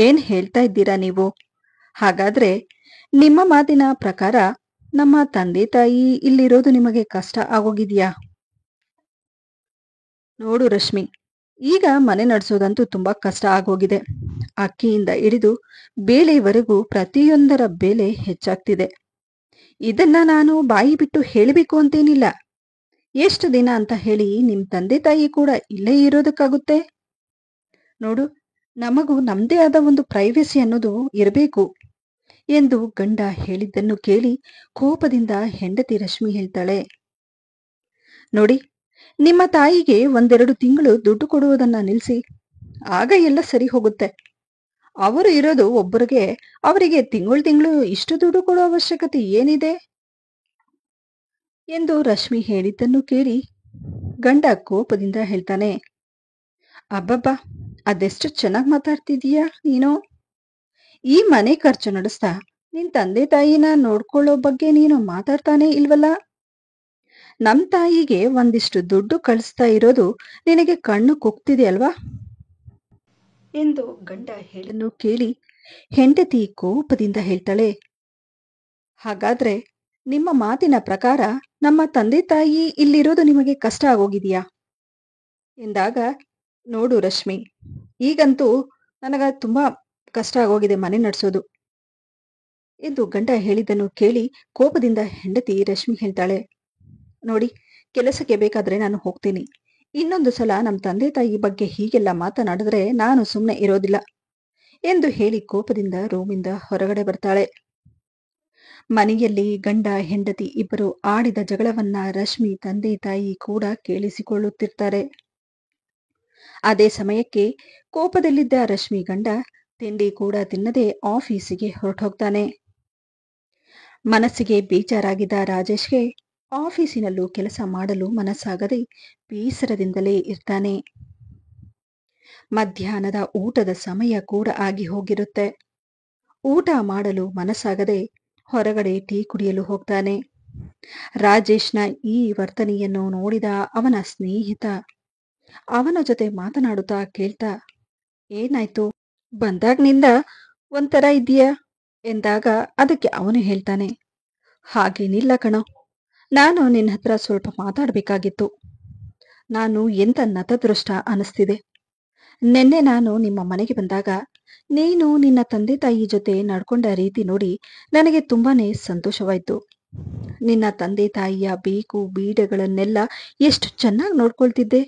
ಏನ್ ಹೇಳ್ತಾ ಇದ್ದೀರಾ ನೀವು? ಹಾಗಾದ್ರೆ ನಿಮ್ಮ ಮಾತಿನ ಪ್ರಕಾರ ನಮ್ಮ ತಂದೆ ತಾಯಿ ಇಲ್ಲಿರೋದು ನಿಮಗೆ ಕಷ್ಟ ಆಗೋಗಿದ್ಯಾ? ನೋಡು ರಶ್ಮಿ, ಈಗ ಮನೆ ನಡೆಸೋದಂತೂ ತುಂಬಾ ಕಷ್ಟ ಆಗೋಗಿದೆ. ಅಕ್ಕಿಯಿಂದ ಹಿಡಿದು ಬೇಳೆವರೆಗೂ ಪ್ರತಿಯೊಂದರ ಬೆಲೆ ಹೆಚ್ಚಾಗ್ತಿದೆ. ಇದನ್ನ ನಾನು ಬಾಯಿ ಬಿಟ್ಟು ಹೇಳಬೇಕು ಅಂತೇನಿಲ್ಲ. ಎಷ್ಟು ದಿನ ಅಂತ ಹೇಳಿ ನಿಮ್ ತಂದೆ ತಾಯಿ ಕೂಡ ಇಲ್ಲೇ ಇರೋದಕ್ಕಾಗುತ್ತೆ? ನೋಡು, ನಮಗೂ ನಮ್ದೇ ಆದ ಒಂದು ಪ್ರೈವೇಸಿ ಅನ್ನೋದು ಇರಬೇಕು ಎಂದು ಗಂಡ ಹೇಳಿದ್ದನ್ನು ಕೇಳಿ ಕೋಪದಿಂದ ಹೆಂಡತಿ ರಶ್ಮಿ ಹೇಳ್ತಾಳೆ, ನೋಡಿ, ನಿಮ್ಮ ತಾಯಿಗೆ 1-2 ತಿಂಗಳು ದುಡ್ಡು ಕೊಡುವುದನ್ನ ನಿಲ್ಲಿಸಿ, ಆಗ ಎಲ್ಲ ಸರಿ ಹೋಗುತ್ತೆ. ಅವರು ಇರೋದು ಒಬ್ಬರಿಗೆ, ಅವರಿಗೆ ತಿಂಗಳು ಇಷ್ಟು ದುಡ್ಡು ಕೊಡೋ ಅವಶ್ಯಕತೆ ಏನಿದೆ? ಎಂದು ರಶ್ಮಿ ಹೇಳಿದ್ದನ್ನು ಕೇಳಿ ಗಂಡ ಕೋಪದಿಂದ ಹೇಳ್ತಾನೆ, ಅಬ್ಬಬ್ಬಾ, ಅದೆಷ್ಟು ಚೆನ್ನಾಗಿ ಮಾತಾಡ್ತಿದೀಯಾ ನೀನು. ಈ ಮನೆ ಖರ್ಚು ನಡೆಸ್ತಾ ನಿನ್ ತಂದೆ ತಾಯಿನ ನೋಡ್ಕೊಳ್ಳೋ ಬಗ್ಗೆ ನೀನು ಮಾತಾಡ್ತಾನೆ ಇಲ್ವಲ್ಲ. ನಮ್ ತಾಯಿಗೆ ಒಂದಿಷ್ಟು ದುಡ್ಡು ಕಳಿಸ್ತಾ ಇರೋದು ನಿನಗೆ ಕಣ್ಣು ಕುಕ್ತಿದೆ ಅಲ್ವಾ ಎಂದು ಗಂಡ ಹೇಳನ್ನು ಕೇಳಿ ಹೆಂಡತಿ ಕೋಪದಿಂದ ಹೇಳ್ತಾಳೆ, ಹಾಗಾದ್ರೆ ನಿಮ್ಮ ಮಾತಿನ ಪ್ರಕಾರ ನಮ್ಮ ತಂದೆ ತಾಯಿ ಇಲ್ಲಿರೋದು ನಿಮಗೆ ಕಷ್ಟ ಆಗೋಗಿದೆಯಾ ಎಂದಾಗ, ನೋಡು ರಶ್ಮಿ, ಈಗಂತೂ ನನಗ ತುಂಬಾ ಕಷ್ಟ ಆಗೋಗಿದೆ ಮನೆ ನಡೆಸೋದು ಎಂದು ಗಂಡ ಹೇಳಿದ್ದನ್ನು ಕೇಳಿ ಕೋಪದಿಂದ ಹೆಂಡತಿ ರಶ್ಮಿ ಹೇಳ್ತಾಳೆ, ನೋಡಿ, ಕೆಲಸಕ್ಕೆ ಬೇಕಾದ್ರೆ ನಾನು ಹೋಗ್ತೀನಿ. ಇನ್ನೊಂದು ಸಲ ನಮ್ಮ ತಂದೆ ತಾಯಿ ಬಗ್ಗೆ ಹೀಗೆಲ್ಲ ಮಾತನಾಡಿದ್ರೆ ನಾನು ಸುಮ್ಮನೆ ಇರೋದಿಲ್ಲ ಎಂದು ಹೇಳಿ ಕೋಪದಿಂದ ರೂಮಿಂದ ಹೊರಗಡೆ ಬರ್ತಾಳೆ. ಮನೆಯಲ್ಲಿ ಗಂಡ ಹೆಂಡತಿ ಇಬ್ಬರು ಆಡಿದ ಜಗಳವನ್ನ ರಶ್ಮಿ ತಂದೆ ತಾಯಿ ಕೂಡ ಕೇಳಿಸಿಕೊಳ್ಳುತ್ತಿರ್ತಾರೆ. ಅದೇ ಸಮಯಕ್ಕೆ ಕೋಪದಲ್ಲಿದ್ದ ರಶ್ಮಿ ಗಂಡ ತಿಂಡಿ ಕೂಡ ತಿನ್ನದೆ ಆಫೀಸಿಗೆ ಹೊರಟೋಗ್ತಾನೆ. ಮನಸ್ಸಿಗೆ ಬೇಜಾರಾಗಿದ್ದ ರಾಜೇಶ್ಗೆ ಆಫೀಸಿನಲ್ಲೂ ಕೆಲಸ ಮಾಡಲು ಮನಸ್ಸಾಗದೆ ಬೇಸರದಿಂದಲೇ ಇರ್ತಾನೆ. ಮಧ್ಯಾಹ್ನದ ಊಟದ ಸಮಯ ಕೂಡ ಆಗಿ ಹೋಗಿರುತ್ತೆ. ಊಟ ಮಾಡಲು ಮನಸ್ಸಾಗದೆ ಹೊರಗಡೆ ಟೀ ಕುಡಿಯಲು ಹೋಗ್ತಾನೆ. ರಾಜೇಶ್ನ ಈ ವರ್ತನೆಯನ್ನು ನೋಡಿದ ಅವನ ಸ್ನೇಹಿತ ಅವನ ಜೊತೆ ಮಾತನಾಡುತ್ತಾ ಕೇಳ್ತಾ, ಏನಾಯ್ತು, ಬಂದಾಗ್ನಿಂದ ಒಂಥರ ಇದೆಯಾ ಎಂದಾಗ ಅದಕ್ಕೆ ಅವನು ಹೇಳ್ತಾನೆ, ಹಾಗೇನಿಲ್ಲ ಕಣೋ, ನಾನು ನಿನ್ನ ಹತ್ರ ಸ್ವಲ್ಪ ಮಾತಾಡಬೇಕಾಗಿತ್ತು. ನಾನು ಎಂತ ನತದೃಷ್ಟ ಅನಿಸ್ತಿದೆ. ನಿನ್ನೆ ನಾನು ನಿಮ್ಮ ಮನೆಗೆ ಬಂದಾಗ ನೀನು ನಿನ್ನ ತಂದೆ ತಾಯಿ ಜೊತೆ ನಡ್ಕೊಂಡ ರೀತಿ ನೋಡಿ ನನಗೆ ತುಂಬಾನೇ ಸಂತೋಷವಾಯ್ತು. ನಿನ್ನ ತಂದೆ ತಾಯಿಯ ಬೇಕು ಬೀಡಗಳನ್ನೆಲ್ಲ ಎಷ್ಟು ಚೆನ್ನಾಗಿ ನೋಡ್ಕೊಳ್ತಿದ್ದೆ.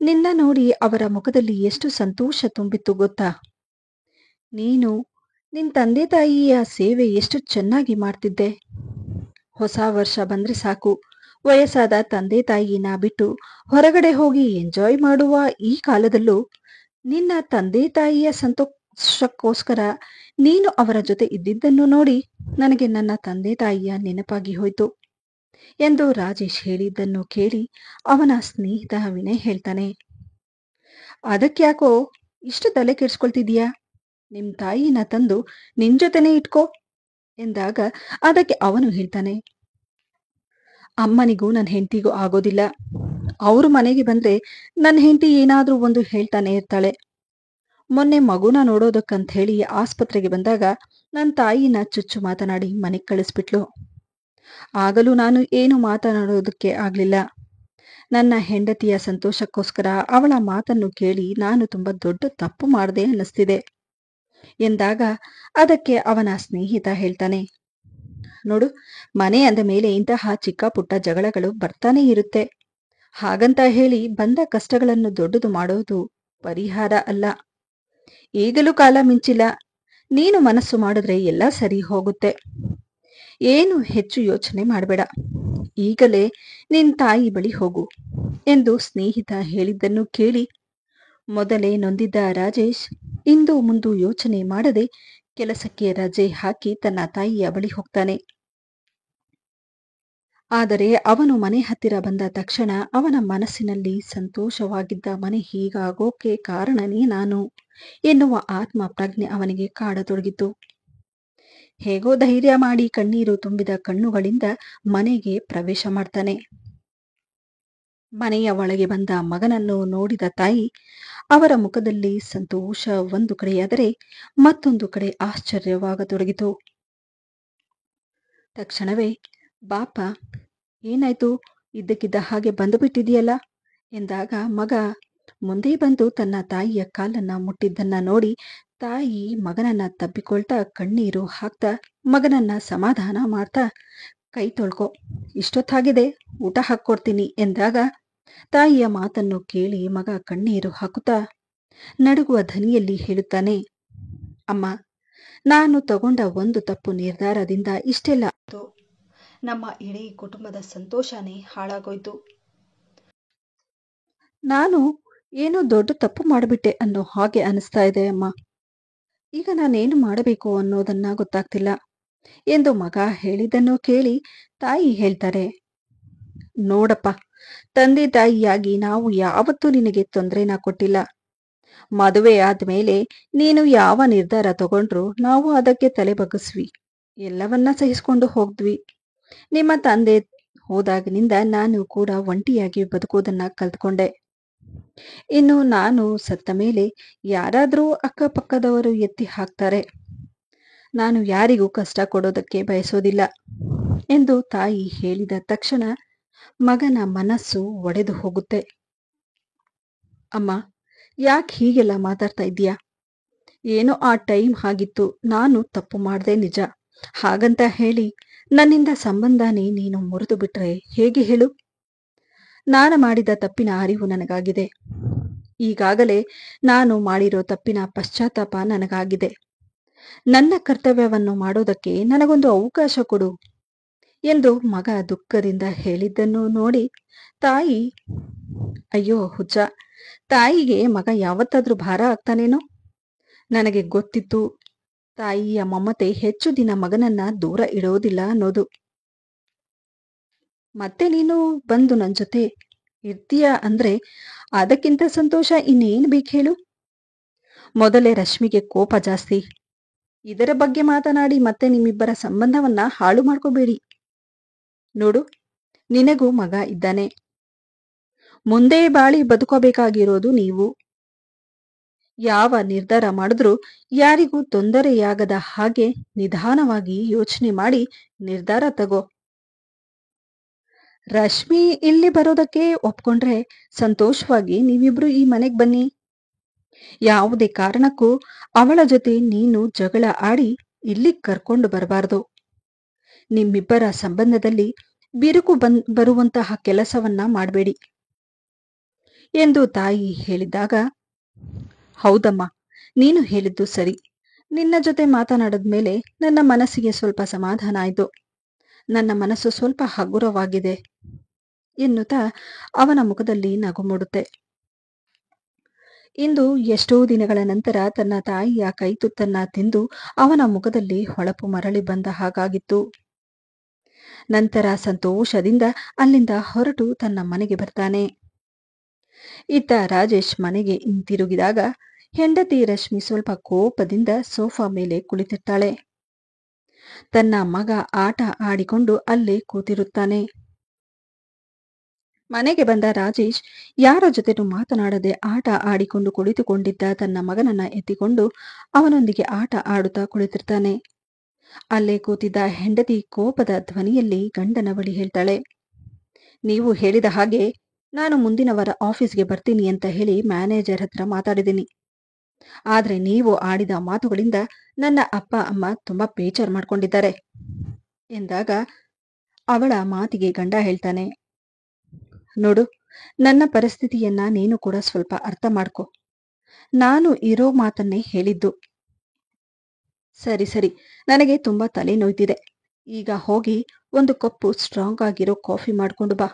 ನಿನ್ನ ನೋಡಿ ಅವರ ಮುಖದಲ್ಲಿ ಎಷ್ಟು ಸಂತೋಷ ತುಂಬಿತ್ತು ಗೊತ್ತಾ. ನೀನು ನಿನ್ನ ತಂದೆ ತಾಯಿಯ ಸೇವೆ ಎಷ್ಟು ಚೆನ್ನಾಗಿ ಮಾಡ್ತಿದ್ದೆ. ಹೊಸ ವರ್ಷ ಬಂದ್ರೆ ಸಾಕು, ವಯಸ್ಸಾದ ತಂದೆ ತಾಯಿನ ಬಿಟ್ಟು ಹೊರಗಡೆ ಹೋಗಿ ಎಂಜಾಯ್ ಮಾಡುವ ಈ ಕಾಲದಲ್ಲೂ ನಿನ್ನ ತಂದೆ ತಾಯಿಯ ಸಂತೋಷಕ್ಕೋಸ್ಕರ ನೀನು ಅವರ ಜೊತೆ ಇದ್ದಿದ್ದನ್ನು ನೋಡಿ ನನಗೆ ನನ್ನ ತಂದೆ ತಾಯಿಯ ನೆನಪಾಗಿ ಹೋಯ್ತು ಎಂದು ರಾಜೇಶ್ ಹೇಳಿದ್ದನ್ನು ಕೇಳಿ ಅವನ ಸ್ನೇಹಿತ ವಿನಯ್ ಹೇಳ್ತಾನೆ, ಅದಕ್ಯಾಕೋ ಇಷ್ಟು ತಲೆ ಕೆಡಿಸ್ಕೊಳ್ತಿದೀಯಾ, ನಿಮ್ ತಾಯಿನ ತಂದು ನಿನ್ ಜೊತೆನೆ ಇಟ್ಕೋ ಎಂದಾಗ ಅದಕ್ಕೆ ಅವನು ಹೇಳ್ತಾನೆ, ಅಮ್ಮನಿಗೂ ನನ್ನ ಹೆಂಡತಿಗೂ ಆಗೋದಿಲ್ಲ. ಅವ್ರ ಮನೆಗೆ ಬಂದ್ರೆ ನನ್ನ ಹೆಂಡತಿ ಏನಾದ್ರೂ ಒಂದು ಹೇಳ್ತಾನೆ ಇರ್ತಾಳೆ. ಮೊನ್ನೆ ಮಗುನ ನೋಡೋದಕ್ಕಂತ ಹೇಳಿ ಆಸ್ಪತ್ರೆಗೆ ಬಂದಾಗ ನನ್ನ ತಾಯಿನ ಚುಚ್ಚು ಮಾತನಾಡಿ ಮನೆಗೆ ಕಳಿಸ್ಬಿಟ್ಲು. ಆಗಲೂ ನಾನು ಏನು ಮಾತನಾಡೋದಕ್ಕೆ ಆಗ್ಲಿಲ್ಲ. ನನ್ನ ಹೆಂಡತಿಯ ಸಂತೋಷಕ್ಕೋಸ್ಕರ ಅವಳ ಮಾತನ್ನು ಕೇಳಿ ನಾನು ತುಂಬಾ ದೊಡ್ಡ ತಪ್ಪು ಮಾಡಿದೆ ಅನ್ನಿಸ್ತಿದೆ ಎಂದಾಗ ಅದಕ್ಕೆ ಅವನ ಸ್ನೇಹಿತ ಹೇಳ್ತಾನೆ, ನೋಡು, ಮನೆ ಅಂದ ಮೇಲೆ ಇಂತಹ ಚಿಕ್ಕ ಪುಟ್ಟ ಜಗಳಗಳು ಬರ್ತಾನೆ ಇರುತ್ತೆ. ಹಾಗಂತ ಹೇಳಿ ಬಂದ ಕಷ್ಟಗಳನ್ನು ದೊಡ್ಡದು ಮಾಡೋದು ಪರಿಹಾರ ಅಲ್ಲ. ಈಗಲೂ ಕಾಲ ಮಿಂಚಿಲ್ಲ. ನೀನು ಮನಸ್ಸು ಮಾಡಿದ್ರೆ ಎಲ್ಲ ಸರಿ ಹೋಗುತ್ತೆ. ಏನು ಹೆಚ್ಚು ಯೋಚನೆ ಮಾಡಬೇಡ. ಈಗಲೇ ನಿನ್ ತಾಯಿ ಬಳಿ ಹೋಗು ಎಂದು ಸ್ನೇಹಿತ ಹೇಳಿದ್ದನ್ನು ಕೇಳಿ ಮೊದಲೇ ನೊಂದಿದ್ದ ರಾಜೇಶ್ ಇಂದು ಮುಂದು ಯೋಚನೆ ಮಾಡದೆ ಕೆಲಸಕ್ಕೆ ರಜೆ ಹಾಕಿ ತನ್ನ ತಾಯಿಯ ಬಳಿ ಹೋಗ್ತಾನೆ. ಆದರೆ ಅವನು ಮನೆ ಹತ್ತಿರ ಬಂದ ತಕ್ಷಣ ಅವನ ಮನಸ್ಸಿನಲ್ಲಿ ಸಂತೋಷವಾಗಿದ್ದ ಮನೆ ಹೀಗಾಗೋಕೆ ಕಾರಣನೇ ನಾನು ಎನ್ನುವ ಆತ್ಮ ಪ್ರಜ್ಞೆ ಅವನಿಗೆ ಕಾಡತೊಡಗಿತು. ಹೇಗೋ ಧೈರ್ಯ ಮಾಡಿ ಕಣ್ಣೀರು ತುಂಬಿದ ಕಣ್ಣುಗಳಿಂದ ಮನೆಗೆ ಪ್ರವೇಶ ಮಾಡ್ತಾನೆ. ಮನೆಯ ಒಳಗೆ ಬಂದ ಮಗನನ್ನು ನೋಡಿದ ತಾಯಿ ಅವರ ಮುಖದಲ್ಲಿ ಸಂತೋಷ ಒಂದು ಕಡೆಯಾದರೆ ಮತ್ತೊಂದು ಕಡೆ ಆಶ್ಚರ್ಯವಾಗತೊಡಗಿತು. ತಕ್ಷಣವೇ, ಬಾಪ, ಏನಾಯ್ತು, ಇದ್ದಕ್ಕಿದ್ದ ಹಾಗೆ ಬಂದು ಬಿಟ್ಟಿದೆಯಲ್ಲ ಎಂದಾಗ ಮಗ ಮುಂದೆ ಬಂದು ತನ್ನ ತಾಯಿಯ ಕಾಲನ್ನ ಮುಟ್ಟಿದ್ದನ್ನ ನೋಡಿ ತಾಯಿ ಮಗನನ್ನ ತಬ್ಬಿಕೊಳ್ತಾ ಕಣ್ಣೀರು ಹಾಕ್ತಾ ಮಗನನ್ನ ಸಮಾಧಾನ ಮಾಡ್ತಾ, ಕೈ ತೊಳ್ಕೊ, ಇಷ್ಟೊತ್ತಾಗಿದೆ, ಊಟ ಹಾಕ್ಕೊಡ್ತೀನಿ ಎಂದಾಗ ತಾಯಿಯ ಮಾತನ್ನು ಕೇಳಿ ಮಗ ಕಣ್ಣೀರು ಹಾಕುತ್ತಾ ನಡುಗುವ ಧ್ವನಿಯಲ್ಲಿ ಹೇಳುತ್ತಾನೆ, ಅಮ್ಮ, ನಾನು ತಗೊಂಡ ಒಂದು ತಪ್ಪು ನಿರ್ಧಾರದಿಂದ ಇಷ್ಟೆಲ್ಲ ಆಯ್ತು. ನಮ್ಮ ಇಡೀ ಕುಟುಂಬದ ಸಂತೋಷನೇ ಹಾಳಾಗೋಯ್ತು. ನಾನು ಏನೋ ದೊಡ್ಡ ತಪ್ಪು ಮಾಡಿಬಿಟ್ಟೆ ಅನ್ನೋ ಹಾಗೆ ಅನಿಸ್ತಾ ಇದೆ ಅಮ್ಮ. ಈಗ ನಾನೇನು ಮಾಡಬೇಕು ಅನ್ನೋದನ್ನ ಗೊತ್ತಾಗ್ತಿಲ್ಲ ಎಂದು ಮಗ ಹೇಳಿದ್ದನ್ನು ಕೇಳಿ ತಾಯಿ ಹೇಳ್ತಾರೆ, ನೋಡಪ್ಪ, ತಂದೆ ತಾಯಿಯಾಗಿ ನಾವು ಯಾವತ್ತೂ ನಿನಗೆ ತೊಂದರೆನ ಕೊಟ್ಟಿಲ್ಲ. ಮದುವೆ ಆದ್ಮೇಲೆ ನೀನು ಯಾವ ನಿರ್ಧಾರ ತಗೊಂಡ್ರು ನಾವು ಅದಕ್ಕೆ ತಲೆ ಬಗ್ಗಿಸ್ವಿ. ಎಲ್ಲವನ್ನ ಸಹಿಸ್ಕೊಂಡು ಹೋದ್ವಿ. ನಿಮ್ಮ ತಂದೆ ಹೋದಾಗಿನಿಂದ ನಾನು ಕೂಡ ಒಂಟಿಯಾಗಿ ಬದುಕೋದನ್ನ ಕಲ್ತ್ಕೊಂಡೆ. ಇನ್ನು ನಾನು ಸತ್ತ ಮೇಲೆ ಯಾರಾದ್ರೂ ಅಕ್ಕಪಕ್ಕದವರು ಎತ್ತಿ ಹಾಕ್ತಾರೆ. ನಾನು ಯಾರಿಗೂ ಕಷ್ಟ ಕೊಡೋದಕ್ಕೆ ಬಯಸೋದಿಲ್ಲ ಎಂದು ತಾಯಿ ಹೇಳಿದ ತಕ್ಷಣ ಮಗನ ಮನಸ್ಸು ಒಡೆದು ಹೋಗುತ್ತೆ. ಅಮ್ಮ, ಯಾಕೆ ಹೀಗೆಲ್ಲ ಮಾತಾಡ್ತಾ ಇದ್ದೀಯಾ? ಏನೋ ಆ ಟೈಮ್ ಆಗಿತ್ತು, ನಾನು ತಪ್ಪು ಮಾಡ್ದೆ ನಿಜ. ಹಾಗಂತ ಹೇಳಿ ನನ್ನಿಂದ ಸಂಬಂಧನೇ ನೀನು ಮುರಿದು ಬಿಟ್ರೆ ಹೇಗೆ ಹೇಳು? ನಾನು ಮಾಡಿದ ತಪ್ಪಿನ ಅರಿವು ನನಗಾಗಿದೆ. ಈಗಾಗಲೇ ನಾನು ಮಾಡಿರೋ ತಪ್ಪಿನ ಪಶ್ಚಾತ್ತಾಪ ನನಗಾಗಿದೆ. ನನ್ನ ಕರ್ತವ್ಯವನ್ನು ಮಾಡೋದಕ್ಕೆ ನನಗೊಂದು ಅವಕಾಶ ಕೊಡು ಎಂದು ಮಗ ದುಃಖದಿಂದ ಹೇಳಿದ್ದನ್ನು ನೋಡಿ ತಾಯಿ, ಅಯ್ಯೋ ಹುಚ್ಚ, ತಾಯಿಗೆ ಮಗ ಯಾವತ್ತಾದ್ರೂ ಭಾರ ಆಗ್ತಾನೇನೋ? ನನಗೆ ಗೊತ್ತಿತ್ತು ತಾಯಿಯ ಮಮತೆ ಹೆಚ್ಚು ದಿನ ಮಗನನ್ನ ದೂರ ಇಡೋದಿಲ್ಲ ಅನ್ನೋದು. ಮತ್ತೆ ನೀನು ಬಂದು ನನ್ನ ಜೊತೆ ಇರ್ತೀಯ ಅಂದ್ರೆ ಅದಕ್ಕಿಂತ ಸಂತೋಷ ಇನ್ನೇನು ಬೇಕು ಹೇಳು? ಮೊದಲೇ ರಶ್ಮಿಗೆ ಕೋಪ ಜಾಸ್ತಿ. ಇದರ ಬಗ್ಗೆ ಮಾತನಾಡಿ ಮತ್ತೆ ನಿಮ್ಮಿಬ್ಬರ ಸಂಬಂಧವನ್ನ ಹಾಳು ಮಾಡ್ಕೋಬೇಡಿ. ನೋಡು, ನಿನಗೂ ಮಗ ಇದ್ದಾನೆ. ಮುಂದೆ ಬಾಳಿ ಬದುಕೋಬೇಕಾಗಿರೋದು ನೀವು. ಯಾವ ನಿರ್ಧಾರ ಮಾಡಿದ್ರೂ ಯಾರಿಗೂ ತೊಂದರೆಯಾಗದ ಹಾಗೆ ನಿಧಾನವಾಗಿ ಯೋಚನೆ ಮಾಡಿ ನಿರ್ಧಾರ ತಗೋ. ರಶ್ಮಿ ಇಲ್ಲಿ ಬರೋದಕ್ಕೆ ಒಪ್ಕೊಂಡ್ರೆ ಸಂತೋಷವಾಗಿ ನೀವಿಬ್ರು ಈ ಮನೆಗೆ ಬನ್ನಿ. ಯಾವುದೇ ಕಾರಣಕ್ಕೂ ಅವಳ ಜೊತೆ ನೀನು ಜಗಳ ಆಡಿ ಇಲ್ಲಿಗೆ ಕರ್ಕೊಂಡು ಬರಬಾರ್ದು. ನಿಮ್ಮಿಬ್ಬರ ಸಂಬಂಧದಲ್ಲಿ ಬಿರುಕು ಬರುವಂತಹ ಕೆಲಸವನ್ನ ಮಾಡಬೇಡಿ ಎಂದು ತಾಯಿ ಹೇಳಿದಾಗ, ಹೌದಮ್ಮ, ನೀನು ಹೇಳಿದ್ದು ಸರಿ. ನಿನ್ನ ಜೊತೆ ಮಾತನಾಡಿದ್ಮೇಲೆ ನನ್ನ ಮನಸ್ಸಿಗೆ ಸ್ವಲ್ಪ ಸಮಾಧಾನ ಆಯಿತು. ನನ್ನ ಮನಸ್ಸು ಸ್ವಲ್ಪ ಹಗುರವಾಗಿದೆ ಎನ್ನುತ್ತಾ ಅವನ ಮುಖದಲ್ಲಿ ನಗು ಮೂಡುತ್ತೆ. ಇಂದು ಎಷ್ಟೋ ದಿನಗಳ ನಂತರ ತನ್ನ ತಾಯಿಯ ಕೈತುತ್ತನ್ನ ತಿಂದು ಅವನ ಮುಖದಲ್ಲಿ ಹೊಳಪು ಮರಳಿ ಬಂದ ಹಾಗಾಗಿತ್ತು. ನಂತರ ಸಂತೋಷದಿಂದ ಅಲ್ಲಿಂದ ಹೊರಟು ತನ್ನ ಮನೆಗೆ ಬರ್ತಾನೆ. ಇತ್ತ ರಾಜೇಶ್ ಮನೆಗೆ ಹಿಂತಿರುಗಿದಾಗ ಹೆಂಡತಿ ರಶ್ಮಿ ಸ್ವಲ್ಪ ಕೋಪದಿಂದ ಸೋಫಾ ಮೇಲೆ ಕುಳಿತಿರ್ತಾಳೆ. ತನ್ನ ಮಗ ಆಟ ಆಡಿಕೊಂಡು ಅಲ್ಲೇ ಕೂತಿರುತ್ತಾನೆ. ಮನೆಗೆ ಬಂದ ರಾಜೇಶ್ ಯಾರ ಜೊತೆನೂ ಮಾತನಾಡದೆ ಆಟ ಆಡಿಕೊಂಡು ಕುಳಿತುಕೊಂಡಿದ್ದ ತನ್ನ ಮಗನನ್ನ ಎತ್ತಿಕೊಂಡು ಅವನೊಂದಿಗೆ ಆಟ ಆಡುತ್ತಾ ಕುಳಿತಿರ್ತಾನೆ. ಅಲ್ಲೇ ಕೂತಿದ್ದ ಹೆಂಡತಿ ಕೋಪದ ಧ್ವನಿಯಲ್ಲಿ ಗಂಡನ ಬಳಿ ಹೇಳ್ತಾಳೆ, ನೀವು ಹೇಳಿದ ಹಾಗೆ ನಾನು ಮುಂದಿನ ವಾರ ಆಫೀಸ್ಗೆ ಬರ್ತೀನಿ ಅಂತ ಹೇಳಿ ಮ್ಯಾನೇಜರ್ ಹತ್ರ ಮಾತಾಡಿದ್ದೀನಿ. ಆದ್ರೆ ನೀವು ಆಡಿದ ಮಾತುಗಳಿಂದ ನನ್ನ ಅಪ್ಪ ಅಮ್ಮ ತುಂಬಾ ಬೇಜಾರು ಮಾಡ್ಕೊಂಡಿದ್ದಾರೆ ಎಂದಾಗ ಅವಳ ಮಾತಿಗೆ ಗಂಡ ಹೇಳ್ತಾನೆ, ನೋಡು, ನನ್ನ ಪರಿಸ್ಥಿತಿಯನ್ನ ನೀನು ಕೂಡ ಸ್ವಲ್ಪ ಅರ್ಥ ಮಾಡ್ಕೊ. ನಾನು ಇರೋ ಮಾತನ್ನೇ ಹೇಳಿದ್ದು. ಸರಿ ಸರಿ, ನನಗೆ ತುಂಬಾ ತಲೆ ನೋಯ್ತಿದೆ. ಈಗ ಹೋಗಿ ಒಂದು ಕಪ್ಪು ಸ್ಟ್ರಾಂಗ್ ಆಗಿರೋ ಕಾಫಿ ಮಾಡ್ಕೊಂಡು ಬಾ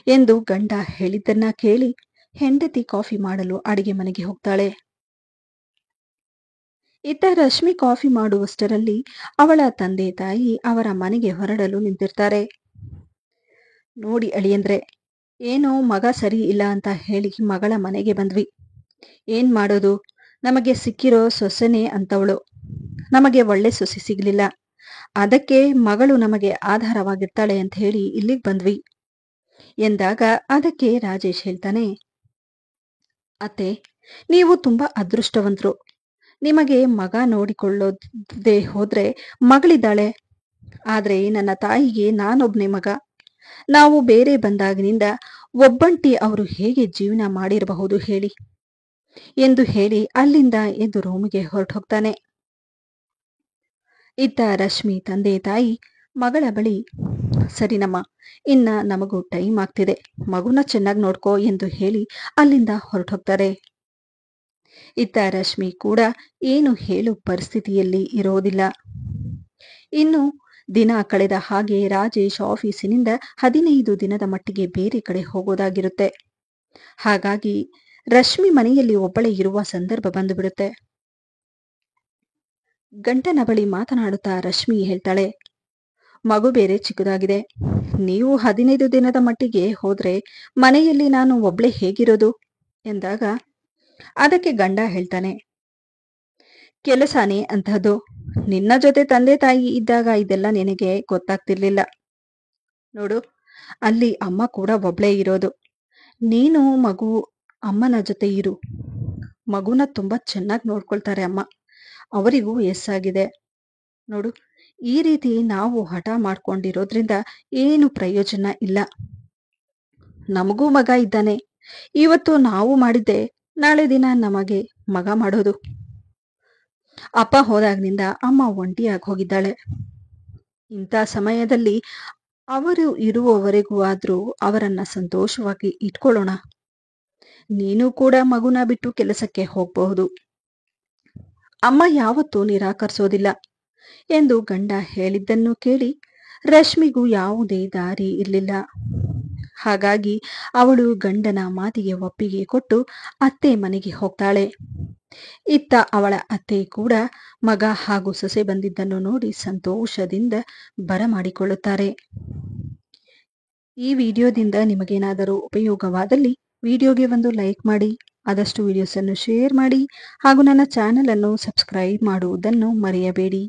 ಎಂದು ಗಂಡ ಹೇಳಿದ್ದನ್ನ ಕೇಳಿ ಹೆಂಡತಿ ಕಾಫಿ ಮಾಡಲು ಅಡಿಗೆ ಮನೆಗೆ ಹೋಗ್ತಾಳೆ. ಇತ್ತ ರಶ್ಮಿ ಕಾಫಿ ಮಾಡುವಷ್ಟರಲ್ಲಿ ಅವಳ ತಂದೆ ತಾಯಿ ಅವರ ಮನೆಗೆ ಹೊರಡಲು ನಿಂತಿರ್ತಾರೆ. ನೋಡಿ ಅಳಿಯಂದ್ರೆ, ಏನೋ ಮಗ ಸರಿ ಇಲ್ಲ ಅಂತ ಹೇಳಿ ಮಗಳ ಮನೆಗೆ ಬಂದ್ವಿ. ಏನ್ ಮಾಡೋದು, ನಮಗೆ ಸಿಕ್ಕಿರೋ ಸೊಸೆನೇ ಅಂತವಳು. ನಮಗೆ ಒಳ್ಳೆ ಸೊಸೆ ಸಿಗ್ಲಿಲ್ಲ. ಅದಕ್ಕೆ ಮಗಳು ನಮಗೆ ಆಧಾರವಾಗಿರ್ತಾಳೆ ಅಂತ ಹೇಳಿ ಇಲ್ಲಿಗೆ ಬಂದ್ವಿ ಎಂದಾಗ ಅದಕ್ಕೆ ರಾಜೇಶ್ ಹೇಳ್ತಾನೆ, ಅತ್ತೆ, ನೀವು ತುಂಬಾ ಅದೃಷ್ಟವಂತರು. ನಿಮಗೆ ಮಗ ನೋಡಿಕೊಳ್ಳೋದೇ ಹೋದ್ರೆ ಮಗಳಿದ್ದಾಳೆ. ಆದ್ರೆ ನನ್ನ ತಾಯಿಗೆ ನಾನೊಬ್ನೇ ಮಗ. ನಾವು ಬೇರೆ ಬಂದಾಗಿನಿಂದ ಒಬ್ಬಂಟಿ ಅವರು ಹೇಗೆ ಜೀವನ ಮಾಡಿರಬಹುದು ಹೇಳಿ ಎಂದು ಹೇಳಿ ಅಲ್ಲಿಂದ ಎದ್ದು ರೂಮಿಗೆ ಹೊರಟೋಗ್ತಾನೆ. ಇತ್ತ ರಶ್ಮಿ ತಂದೆ ತಾಯಿ ಮಗಳ ಬಳಿ, ಸರಿನಮ್ಮ, ಇನ್ನ ನಮಗೂ ಟೈಮ್ ಆಗ್ತಿದೆ, ಮಗುನ ಚೆನ್ನಾಗಿ ನೋಡ್ಕೋ ಎಂದು ಹೇಳಿ ಅಲ್ಲಿಂದ ಹೊರಟೋಗ್ತಾರೆ. ಇತ್ತ ರಶ್ಮಿ ಕೂಡ ಏನು ಹೇಳು ಪರಿಸ್ಥಿತಿಯಲ್ಲಿ ಇರೋದಿಲ್ಲ. ಇನ್ನು ದಿನ ಕಳೆದ ಹಾಗೆ ರಾಜೇಶ್ ಆಫೀಸಿನಿಂದ 15 ದಿನದ ಮಟ್ಟಿಗೆ ಬೇರೆ ಕಡೆ ಹೋಗೋದಾಗಿರುತ್ತೆ. ಹಾಗಾಗಿ ರಶ್ಮಿ ಮನೆಯಲ್ಲಿ ಒಬ್ಬಳೇ ಇರುವ ಸಂದರ್ಭ ಬಂದುಬಿಡುತ್ತೆ. ಗಂಡನ ಬಳಿ ಮಾತನಾಡುತ್ತಾ ರಶ್ಮಿ ಹೇಳ್ತಾಳೆ, ಮಗು ಬೇರೆ ಚಿಕ್ಕದಾಗಿದೆ. ನೀವು 15 ದಿನದ ಮಟ್ಟಿಗೆ ಹೋದ್ರೆ ಮನೆಯಲ್ಲಿ ನಾನು ಒಬ್ಳೆ ಹೇಗಿರೋದು ಎಂದಾಗ ಅದಕ್ಕೆ ಗಂಡ ಹೇಳ್ತಾನೆ, ಕೆಲಸನೇ ಅಂತಹದ್ದು. ನಿನ್ನ ಜೊತೆ ತಂದೆ ತಾಯಿ ಇದ್ದಾಗ ಇದೆಲ್ಲ ನಿನಗೆ ಗೊತ್ತಾಗ್ತಿರ್ಲಿಲ್ಲ. ನೋಡು, ಅಲ್ಲಿ ಅಮ್ಮ ಕೂಡ ಒಬ್ಳೇ ಇರೋದು. ನೀನು ಅಮ್ಮನ ಜೊತೆ ಇರು. ಮಗುನ ತುಂಬಾ ಚೆನ್ನಾಗಿ ನೋಡ್ಕೊಳ್ತಾರೆ ಅಮ್ಮ. ಅವರಿಗೂ ಎಸ್ಸಾಗಿದೆ. ನೋಡು, ಈ ರೀತಿ ನಾವು ಹಠ ಮಾಡ್ಕೊಂಡಿರೋದ್ರಿಂದ ಏನು ಪ್ರಯೋಜನ ಇಲ್ಲ. ನಮಗೂ ಮಗ ಇದ್ದಾನೆ. ಇವತ್ತು ನಾವು ಮಾಡಿದ್ದೆ ನಾಳೆ ದಿನ ನಮಗೆ ಮಗ ಮಾಡೋದು. ಅಪ್ಪ ಹೋದಾಗ್ನಿಂದ ಅಮ್ಮ ಒಂಟಿಯಾಗಿ ಹೋಗಿದ್ದಾಳೆ. ಇಂಥ ಸಮಯದಲ್ಲಿ ಅವರು ಇರುವವರೆಗೂ ಆದ್ರೂ ಅವರನ್ನ ಸಂತೋಷವಾಗಿ ಇಟ್ಕೊಳ್ಳೋಣ. ನೀನು ಕೂಡ ಮಗುನ ಬಿಟ್ಟು ಕೆಲಸಕ್ಕೆ ಹೋಗಬಹುದು. ಅಮ್ಮ ಯಾವತ್ತೂ ನಿರಾಕರಿಸೋದಿಲ್ಲ ಎಂದು ಗಂಡ ಹೇಳಿದ್ದನ್ನು ಕೇಳಿ ರಶ್ಮಿಗೂ ಯಾವುದೇ ದಾರಿ ಇರಲಿಲ್ಲ. ಹಾಗಾಗಿ ಅವಳು ಗಂಡನ ಮಾತಿಗೆ ಒಪ್ಪಿಗೆ ಕೊಟ್ಟು ಅತ್ತೆ ಮನೆಗೆ ಹೋಗ್ತಾಳೆ. ಇತ್ತ ಅವಳ ಅತ್ತೆ ಕೂಡ ಮಗ ಹಾಗೂ ಸೊಸೆ ಬಂದಿದ್ದನ್ನು ನೋಡಿ ಸಂತೋಷದಿಂದ ಬರಮಾಡಿಕೊಳ್ಳುತ್ತಾರೆ. ಈ ವಿಡಿಯೋದಿಂದ ನಿಮಗೇನಾದರೂ ಉಪಯೋಗವಾದಲ್ಲಿ ವಿಡಿಯೋಗೆ ಒಂದು ಲೈಕ್ ಮಾಡಿ, ಆದಷ್ಟು ವಿಡಿಯೋಸನ್ನು ಶೇರ್ ಮಾಡಿ ಹಾಗೂ ನನ್ನ ಚಾನಲ್ ಅನ್ನು ಸಬ್ಸ್ಕ್ರೈಬ್ ಮಾಡುವುದನ್ನು ಮರೆಯಬೇಡಿ.